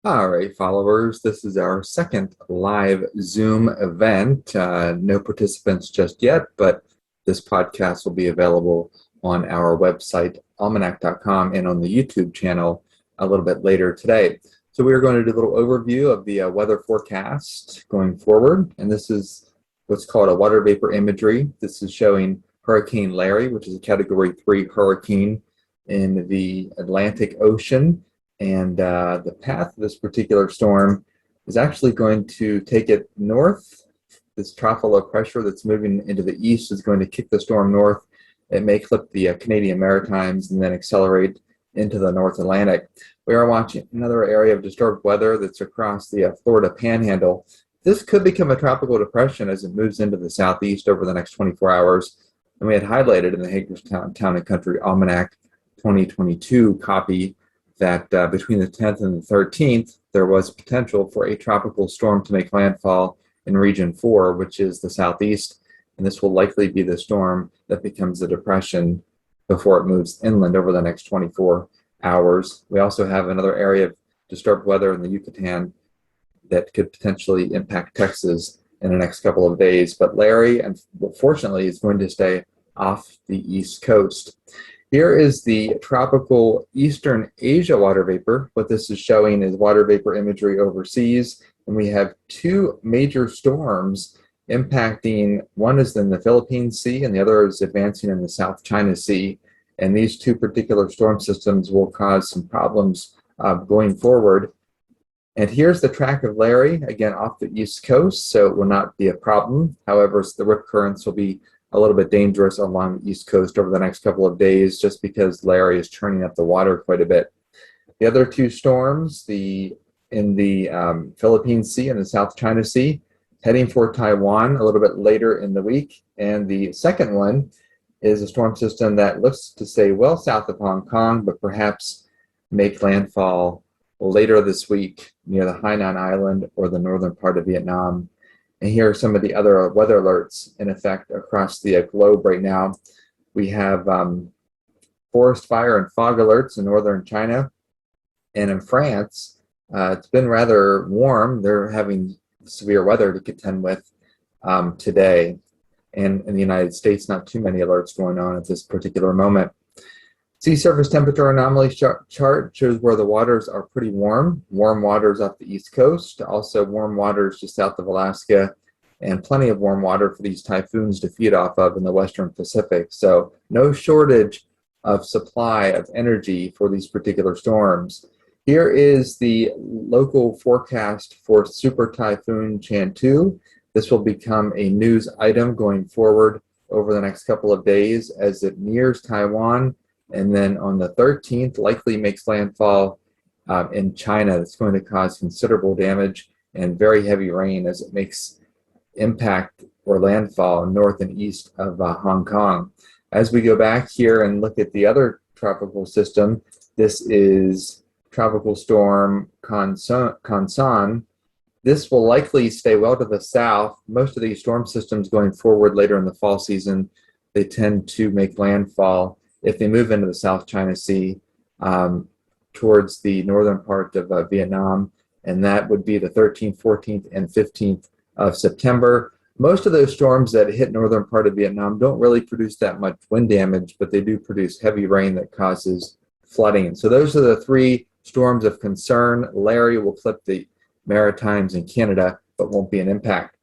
All right, followers, this is our second live Zoom event. No participants just yet, but this podcast will be available on our website, almanack.com, and on the YouTube channel a little bit later today. So we are going to do a little overview of the weather forecast going forward, and this is what's called a water vapor imagery. This is showing Hurricane Larry, which is a Category 3 hurricane in the Atlantic Ocean. And the path of this particular storm is actually going to take it north. This trough of low pressure that's moving into the east is going to kick the storm north. It may clip the Canadian Maritimes and then accelerate into the North Atlantic. We are watching another area of disturbed weather that's across the Florida Panhandle. This could become a tropical depression as it moves into the southeast over the next 24 hours. And we had highlighted in the Hagerstown Town and Country Almanac 2022 copy that between the 10th and the 13th, there was potential for a tropical storm to make landfall in Region 4, which is the southeast, and this will likely be the storm that becomes a depression before it moves inland over the next 24 hours. We also have another area of disturbed weather in the Yucatan that could potentially impact Texas in the next couple of days, but Larry, unfortunately, is going to stay off the East Coast. Here is the tropical Eastern Asia water vapor. What this is showing is water vapor imagery overseas, and we have two major storms impacting. One is in the Philippine Sea, and the other is advancing in the South China Sea. And these two particular storm systems will cause some problems going forward. And here's the track of Larry, again off the East Coast, so it will not be a problem. However, the rip currents will be a little bit dangerous along the East Coast over the next couple of days just because Larry is churning up the water quite a bit. The other two storms, in the Philippine Sea and the South China Sea, heading for Taiwan a little bit later in the week. And the second one is a storm system that looks to stay well south of Hong Kong, but perhaps make landfall later this week near the Hainan Island or the northern part of Vietnam. And here are some of the other weather alerts in effect across the globe right now. We have forest fire and fog alerts in northern China. And in France, it's been rather warm. They're having severe weather to contend with today. And in the United States, not too many alerts going on at this particular moment. Sea surface temperature anomaly chart shows where the waters are pretty warm. Warm waters off the East Coast, also warm waters just south of Alaska, and plenty of warm water for these typhoons to feed off of in the Western Pacific. So no shortage of supply of energy for these particular storms. Here is the local forecast for Super Typhoon Chantu. This will become a news item going forward over the next couple of days as it nears Taiwan. And then on the 13th, likely makes landfall in China. That's going to cause considerable damage and very heavy rain as it makes impact or landfall north and east of Hong Kong. As we go back here and look at the other tropical system, this is Tropical Storm Kansan. This will likely stay well to the south. Most of these storm systems going forward later in the fall season, they tend to make landfall if they move into the South China Sea towards the northern part of Vietnam, and that would be the 13th, 14th, and 15th of September. Most of those storms that hit northern part of Vietnam don't really produce that much wind damage, but they do produce heavy rain that causes flooding. So those are the three storms of concern. Larry will clip the Maritimes in Canada, but won't be an impact.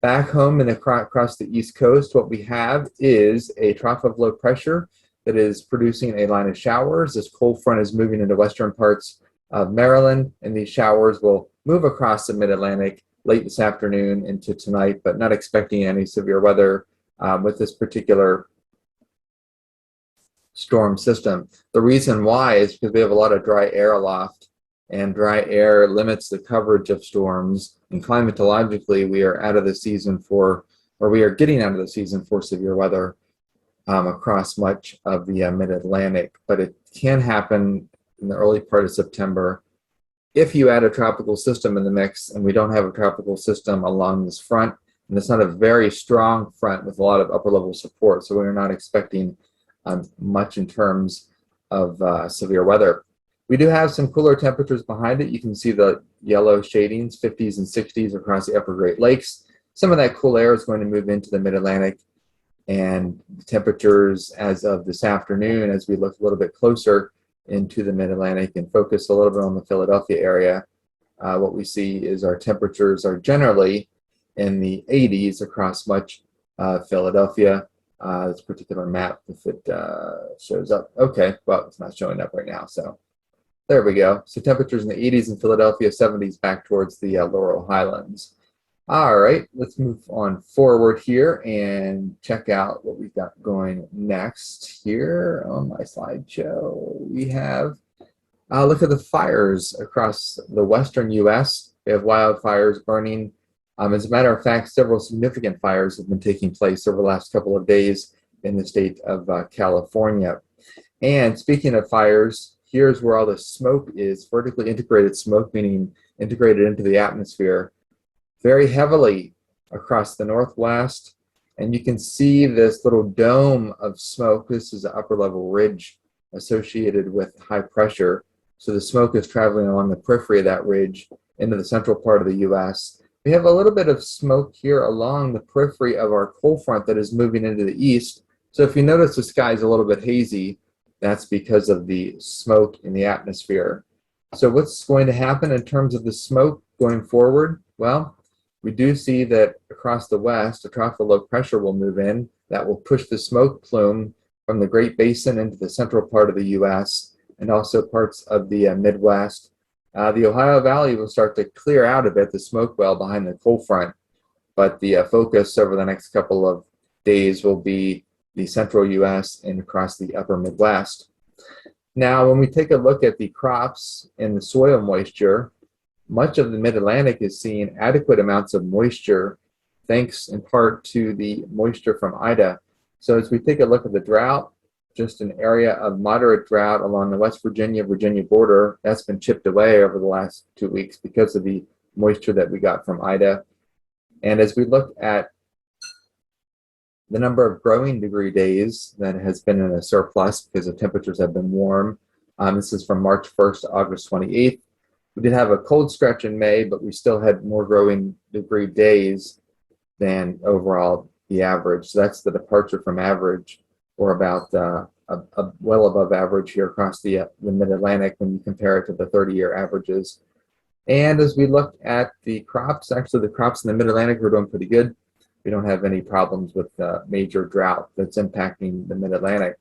Back home and across the East Coast, what we have is a trough of low pressure that is producing a line of showers. This cold front is moving into western parts of Maryland, and these showers will move across the mid-Atlantic late this afternoon into tonight, but not expecting any severe weather with this particular storm system. The reason why is because we have a lot of dry air aloft, and dry air limits the coverage of storms. And climatologically, we are out of the season for, or we are getting out of the season for severe weather across much of the mid-Atlantic, but it can happen in the early part of September. If you add a tropical system in the mix, and we don't have a tropical system along this front, and it's not a very strong front with a lot of upper level support, so we're not expecting much in terms of severe weather. We do have some cooler temperatures behind it. You can see the yellow shadings, 50s and 60s across the upper Great Lakes. Some of that cool air is going to move into the mid-Atlantic, and temperatures as of this afternoon, as we look a little bit closer into the mid-Atlantic and focus a little bit on the Philadelphia area, what we see is our temperatures are generally in the 80s across much Philadelphia. This particular map, if it shows up. Okay, well, it's not showing up right now, so there we go. So temperatures in the 80s in Philadelphia, 70s back towards the Laurel Highlands. All right, let's move on forward here and check out what we've got going next here on my slideshow. We have, look at the fires across the western U.S. We have wildfires burning. As a matter of fact, several significant fires have been taking place over the last couple of days in the state of California. And speaking of fires, here's where all the smoke is, vertically integrated smoke, meaning integrated into the atmosphere, very heavily across the northwest. And you can see this little dome of smoke. This is an upper level ridge associated with high pressure. So the smoke is traveling along the periphery of that ridge into the central part of the U.S. We have a little bit of smoke here along the periphery of our cold front that is moving into the east. So if you notice the sky is a little bit hazy, that's because of the smoke in the atmosphere. So what's going to happen in terms of the smoke going forward? Well, we do see that across the west, a trough of low pressure will move in. That will push the smoke plume from the Great Basin into the central part of the U.S. and also parts of the Midwest. The Ohio Valley will start to clear out a bit, the smoke well behind the cold front, but the focus over the next couple of days will be the central U.S. and across the upper Midwest. Now, when we take a look at the crops and the soil moisture, much of the mid-Atlantic is seeing adequate amounts of moisture, thanks in part to the moisture from Ida. So as we take a look at the drought, just an area of moderate drought along the West Virginia border, that's been chipped away over the last 2 weeks because of the moisture that we got from Ida. And as we look at the number of growing degree days that has been in a surplus because the temperatures have been warm, this is from March 1st to August 28th. We did have a cold stretch in May, but we still had more growing degree days than overall the average. So that's the departure from average, or about well above average here across the mid-Atlantic when you compare it to the 30-year averages. And as we look at the crops, actually the crops in the mid-Atlantic are doing pretty good. We don't have any problems with major drought that's impacting the mid-Atlantic.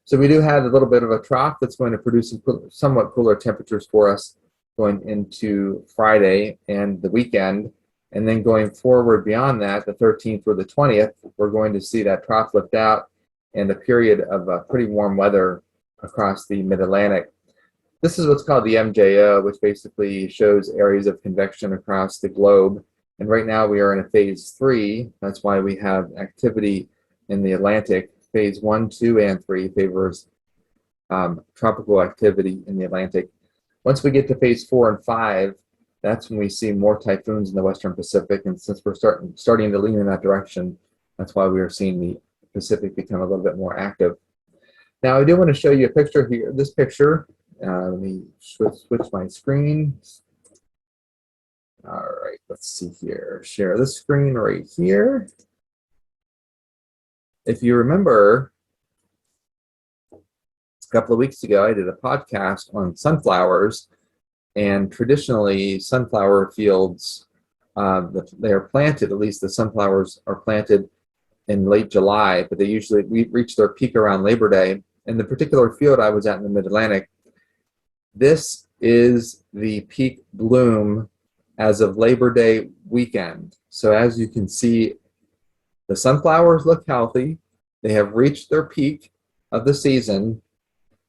So we do have a little bit of a trough that's going to produce some somewhat cooler temperatures for us going into Friday and the weekend. And then going forward beyond that, the 13th or the 20th, we're going to see that trough lift out and a period of pretty warm weather across the mid-Atlantic. This is what's called the MJO, which basically shows areas of convection across the globe. And right now we are in a phase 3. That's why we have activity in the Atlantic. Phase 1, 2, and 3 favors tropical activity in the Atlantic. Once we get to phase 4 and 5, that's when we see more typhoons in the Western Pacific. And since we're starting to lean in that direction, that's why we are seeing the Pacific become a little bit more active. Now, I do want to show you a picture here. This picture, let me switch my screen. All right, let's see here. Share this screen right here. If you remember, a couple of weeks ago, I did a podcast on sunflowers, and traditionally, sunflower fields, they are planted, at least the sunflowers are planted in late July, but they usually reach their peak around Labor Day. In the particular field I was at in the Mid-Atlantic, this is the peak bloom as of Labor Day weekend. So as you can see, the sunflowers look healthy. They have reached their peak of the season.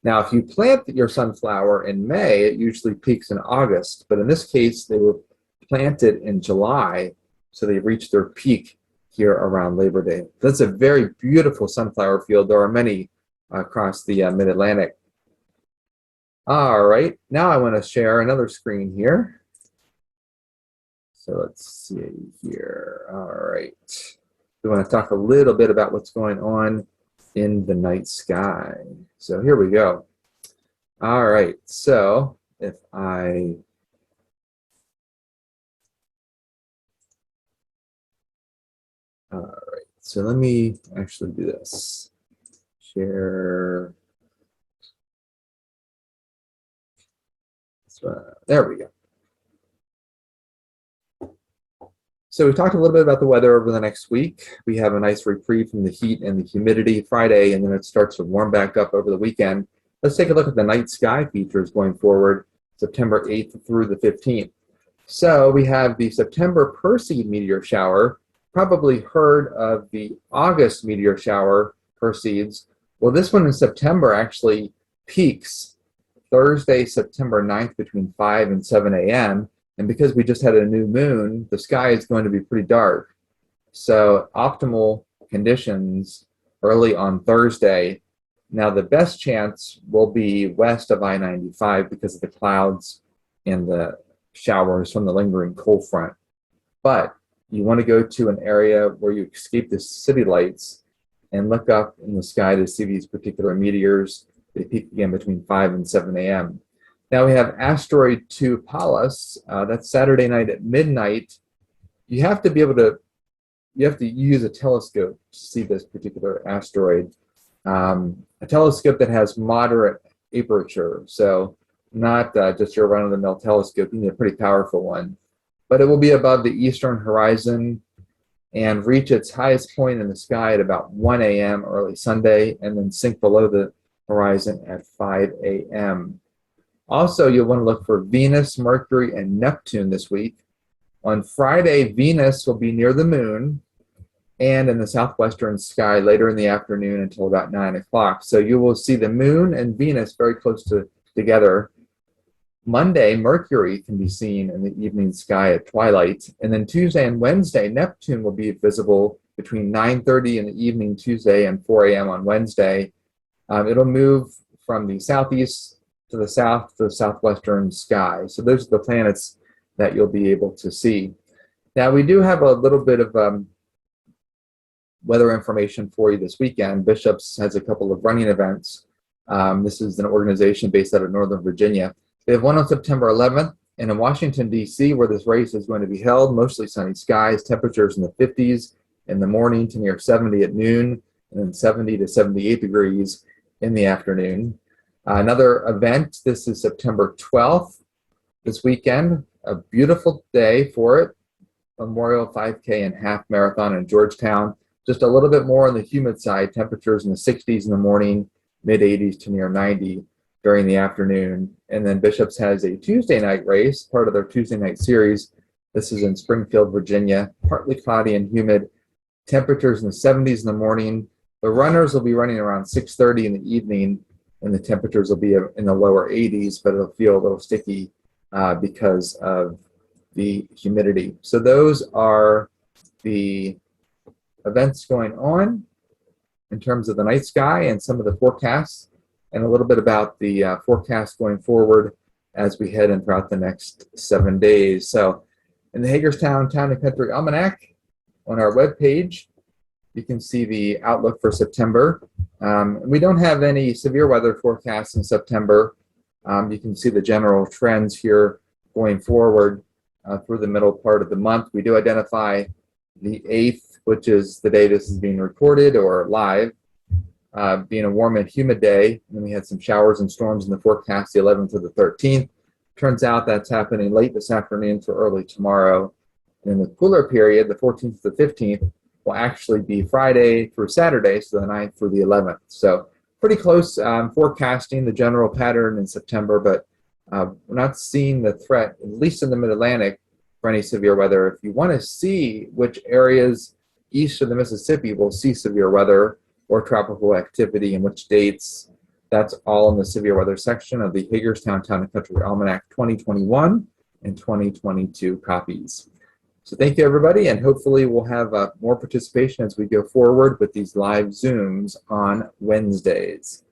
Now, if you plant your sunflower in May, it usually peaks in August. But in this case, they were planted in July, so they reached their peak here around Labor Day. That's a very beautiful sunflower field. There are many across the Mid-Atlantic. All right, now I want to share another screen here. So let's see here. All right. We want to talk a little bit about what's going on in the night sky. So here we go. All right, so if I all right, so let me actually do this. Share. There we go. So we talked a little bit about the weather over the next week. We have a nice reprieve from the heat and the humidity Friday, and then it starts to warm back up over the weekend. Let's take a look at the night sky features going forward, September 8th through the 15th. So we have the September Perseid meteor shower. Probably heard of the August meteor shower, Perseids. Well, this one in September actually peaks Thursday, September 9th between 5 and 7 a.m. And because we just had a new moon, the sky is going to be pretty dark. So optimal conditions early on Thursday. Now the best chance will be west of I-95 because of the clouds and the showers from the lingering cold front. But you want to go to an area where you escape the city lights and look up in the sky to see these particular meteors. They peak again between 5 and 7 a.m. Now we have asteroid 2 Pallas. That's Saturday night at midnight. You have to use a telescope to see this particular asteroid. A telescope that has moderate aperture, so not just your run-of-the-mill telescope. You need a pretty powerful one. But it will be above the eastern horizon and reach its highest point in the sky at about 1 a.m. early Sunday, and then sink below the horizon at 5 a.m. Also, you'll want to look for Venus, Mercury, and Neptune this week. On Friday, Venus will be near the moon and in the southwestern sky later in the afternoon until about 9 o'clock. So you will see the moon and Venus very close together. Monday, Mercury can be seen in the evening sky at twilight. And then Tuesday and Wednesday, Neptune will be visible between 9:30 in the evening Tuesday and 4 a.m. on Wednesday. It'll move from the southeast to the south to the southwestern sky. So those are the planets that you'll be able to see. Now we do have a little bit of weather information for you this weekend. Bishops has a couple of running events. This is an organization based out of Northern Virginia. They have one on September 11th, and in Washington, D.C., where this race is going to be held, mostly sunny skies, temperatures in the 50s in the morning to near 70 at noon, and then 70 to 78 degrees in the afternoon. Another event, this is September 12th, this weekend, a beautiful day for it, Memorial 5K and Half Marathon in Georgetown. Just a little bit more on the humid side, temperatures in the 60s in the morning, mid-80s to near 90 during the afternoon. And then Bishops has a Tuesday night race, part of their Tuesday night series. This is in Springfield, Virginia, partly cloudy and humid, temperatures in the 70s in the morning. The runners will be running around 6:30 in the evening, and the temperatures will be in the lower 80s, but it'll feel a little sticky because of the humidity. So those are the events going on in terms of the night sky and some of the forecasts, and a little bit about the forecast going forward as we head in throughout the next 7 days. So in the Hagerstown Town and Country Almanac on our webpage, you can see the outlook for September. We don't have any severe weather forecasts in September. You can see the general trends here going forward through the middle part of the month. We do identify the 8th, which is the day this is being recorded or live, being a warm and humid day. And then we had some showers and storms in the forecast, the 11th to the 13th. Turns out that's happening late this afternoon to early tomorrow. And in the cooler period, the 14th to the 15th, will actually be Friday through Saturday, so the 9th through the 11th. So pretty close forecasting the general pattern in September, but we're not seeing the threat, at least in the mid-Atlantic, for any severe weather. If you want to see which areas east of the Mississippi will see severe weather or tropical activity and which dates, that's all in the severe weather section of the Hagerstown Town and Country Almanac 2021 and 2022 copies. So thank you, everybody, and hopefully we'll have more participation as we go forward with these live Zooms on Wednesdays.